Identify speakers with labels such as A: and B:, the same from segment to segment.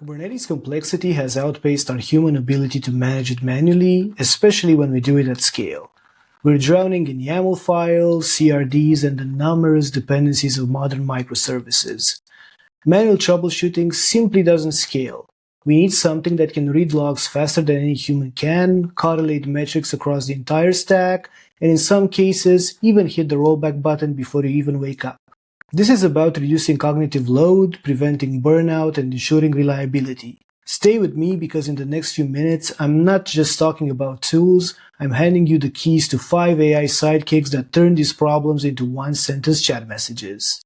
A: Kubernetes complexity has outpaced our human ability to manage it manually, especially when we do it at scale. We're drowning in YAML files, CRDs, and the numerous dependencies of modern microservices. Manual troubleshooting simply doesn't scale. We need something that can read logs faster than any human can, correlate metrics across the entire stack, and in some cases, even hit the rollback button before you even wake up. This is about reducing cognitive load, preventing burnout, and ensuring reliability. Stay with me because in the next few minutes, I'm not just talking about tools, I'm handing you the keys to 5 AI sidekicks that turn these problems into one-sentence chat messages.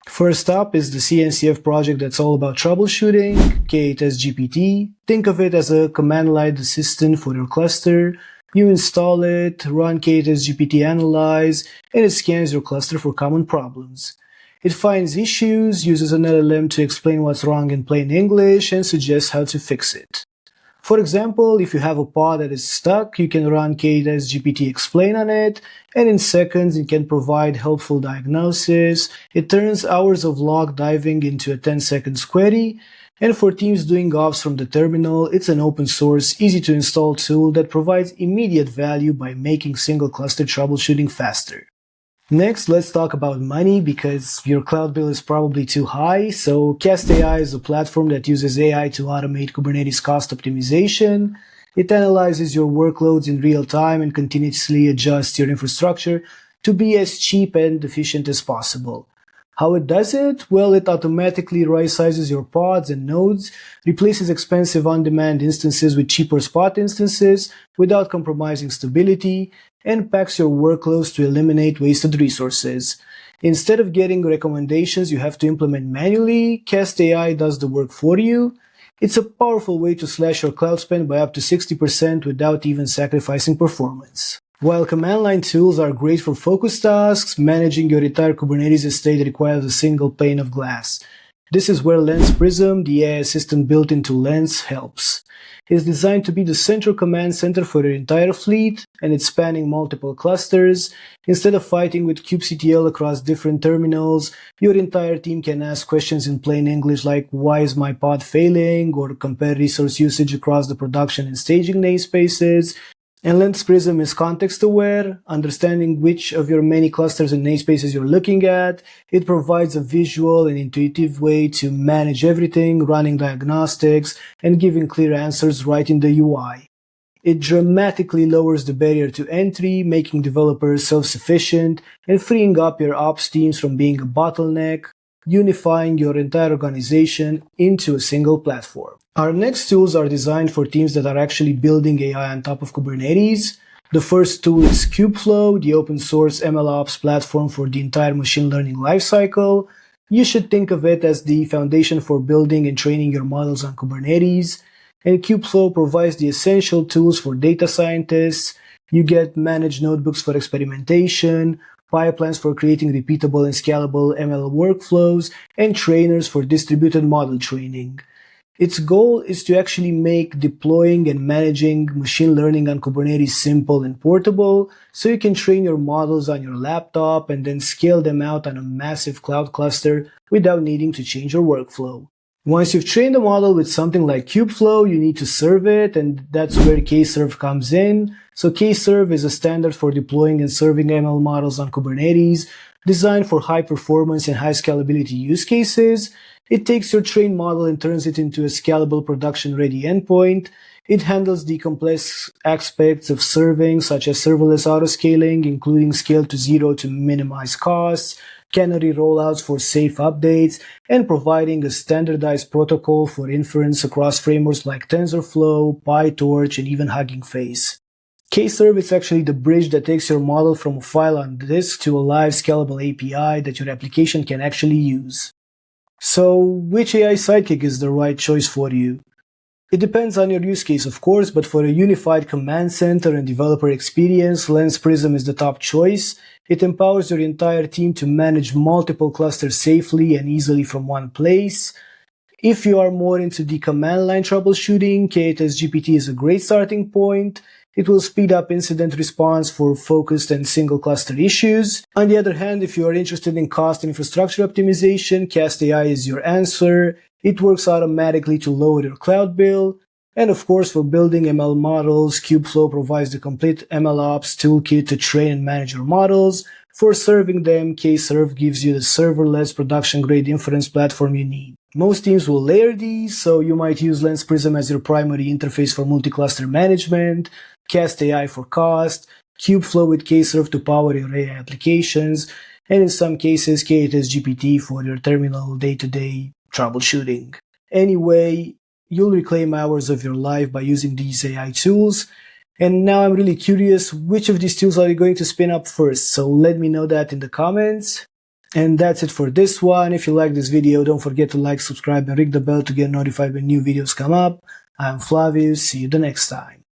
A: First up is the CNCF project that's all about troubleshooting, KServe. Think of it as a command-line assistant for your cluster. You install it, run KServe analyze, and it scans your cluster for common problems. It finds issues, uses an LLM to explain what's wrong in plain English, and suggests how to fix it. For example, if you have a pod that is stuck, you can run KServe explain on it, and in seconds it can provide helpful diagnosis. It turns hours of log diving into a 10-second query, and for teams doing ops from the terminal, it's an open source, easy to install tool that provides immediate value by making single cluster troubleshooting faster. Next, let's talk about money because your cloud bill is probably too high. So Cast AI is a platform that uses AI to automate Kubernetes cost optimization. It analyzes your workloads in real time and continuously adjusts your infrastructure to be as cheap and efficient as possible. How it does it? Well, it automatically right-sizes your pods and nodes, replaces expensive on-demand instances with cheaper spot instances without compromising stability, and packs your workloads to eliminate wasted resources. Instead of getting recommendations you have to implement manually, Cast AI does the work for you. It's a powerful way to slash your cloud spend by up to 60% without even sacrificing performance. While command-line tools are great for focus tasks, managing your entire Kubernetes estate requires a single pane of glass. This is where Lens Prism, the AI assistant built into Lens, helps. It's designed to be the central command center for your entire fleet, and it's spanning multiple clusters. Instead of fighting with kubectl across different terminals, your entire team can ask questions in plain English like, why is my pod failing? Or compare resource usage across the production and staging namespaces. And Lens Prism is context-aware, understanding which of your many clusters and namespaces you're looking at. It provides a visual and intuitive way to manage everything, running diagnostics, and giving clear answers right in the UI. It dramatically lowers the barrier to entry, making developers self-sufficient and freeing up your ops teams from being a bottleneck, unifying your entire organization into a single platform. Our next tools are designed for teams that are actually building AI on top of Kubernetes. The first tool is Kubeflow, the open source MLOps platform for the entire machine learning lifecycle. You should think of it as the foundation for building and training your models on Kubernetes. And Kubeflow provides the essential tools for data scientists. You get managed notebooks for experimentation, pipelines for creating repeatable and scalable ML workflows, and trainers for distributed model training. Its goal is to actually make deploying and managing machine learning on Kubernetes simple and portable, so you can train your models on your laptop and then scale them out on a massive cloud cluster without needing to change your workflow. Once you've trained the model with something like Kubeflow, you need to serve it, and that's where KServe comes in. So KServe is a standard for deploying and serving ML models on Kubernetes, designed for high performance and high scalability use cases. It takes your trained model and turns it into a scalable production-ready endpoint. It handles the complex aspects of serving, such as serverless autoscaling, including scale to zero to minimize costs, canary rollouts for safe updates, and providing a standardized protocol for inference across frameworks like TensorFlow, PyTorch, and even Hugging Face. KServe is actually the bridge that takes your model from a file on disk to a live scalable API that your application can actually use. So, which AI sidekick is the right choice for you? It depends on your use case, of course, but for a unified command center and developer experience, Lens Prism is the top choice. It empowers your entire team to manage multiple clusters safely and easily from one place. If you are more into the command line troubleshooting, KServe is a great starting point. It will speed up incident response for focused and single cluster issues. On the other hand, if you are interested in cost and infrastructure optimization, Cast AI is your answer. It works automatically to lower your cloud bill. And of course, for building ML models, Kubeflow provides the complete MLOps toolkit to train and manage your models. For serving them, KServe gives you the serverless production-grade inference platform you need. Most teams will layer these, so you might use Lens Prism as your primary interface for multi-cluster management, Cast AI for cost, Kubeflow with KServe to power your AI applications, and in some cases, K8s GPT for your terminal day-to-day troubleshooting. Anyway, you'll reclaim hours of your life by using these AI tools. And now I'm really curious, which of these tools are you going to spin up first? So let me know that in the comments. And that's it for this one. If you like this video, don't forget to like, subscribe, and ring the bell to get notified when new videos come up. I'm Flavius. See you the next time.